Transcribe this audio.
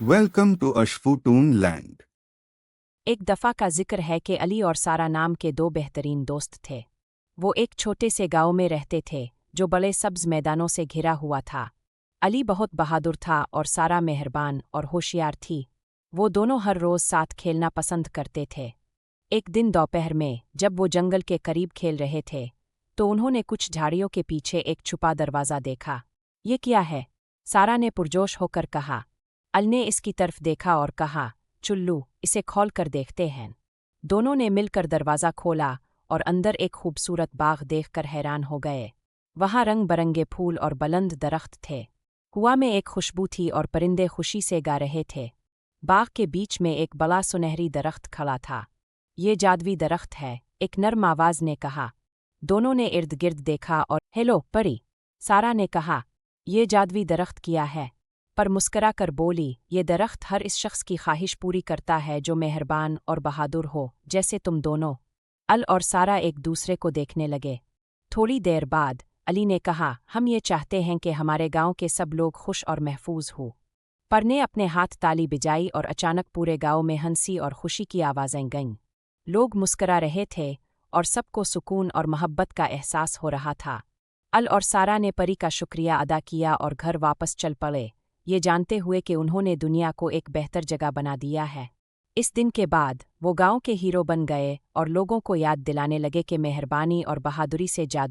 Welcome to Ashfutoon Land. एक दफ़ा का जिक्र है कि अली और सारा नाम के दो बेहतरीन दोस्त थे। वो एक छोटे से गांव में रहते थे जो बड़े सब्ज मैदानों से घिरा हुआ था। अली बहुत बहादुर था और सारा मेहरबान और होशियार थी। वो दोनों हर रोज़ साथ खेलना पसंद करते थे। एक दिन दोपहर में जब वो जंगल के करीब खेल रहे थे तो उन्होंने कुछ झाड़ियों के पीछे एक छुपा दरवाज़ा देखा। ये क्या है? सारा ने पुरजोश होकर कहा। अल ने इसकी तरफ देखा और कहा, चुल्लू, इसे खोल कर देखते हैं। दोनों ने मिलकर दरवाज़ा खोला और अंदर एक खूबसूरत बाग देखकर हैरान हो गए। वहाँ रंग बरंगे फूल और बुलंद दरख्त थे। कुआं में एक खुशबू थी और परिंदे खुशी से गा रहे थे। बाग के बीच में एक बड़ा सुनहरी दरख्त खड़ा था। ये जादुई दरख्त है, एक नर्म आवाज़ ने कहा। दोनों ने इर्द गिर्द देखा और हेलो परी, सारा ने कहा, ये जादुई दरख्त क्या है? पर मुस्करा कर बोली, ये दरख्त हर इस शख्स की ख्वाहिश पूरी करता है जो मेहरबान और बहादुर हो, जैसे तुम दोनों। अल और सारा एक दूसरे को देखने लगे। थोड़ी देर बाद अली ने कहा, हम ये चाहते हैं कि हमारे गांव के सब लोग खुश और महफूज हों। पर ने अपने हाथ ताली बजाई और अचानक पूरे गांव में हंसी और खुशी की आवाज़ें गईं। लोग मुस्करा रहे थे और सबको सुकून और मोहब्बत का एहसास हो रहा था। अल और सारा ने परी का शुक्रिया अदा किया और घर वापस चल पड़े, ये जानते हुए कि उन्होंने दुनिया को एक बेहतर जगह बना दिया है। इस दिन के बाद वो गांव के हीरो बन गए और लोगों को याद दिलाने लगे कि मेहरबानी और बहादुरी से जादू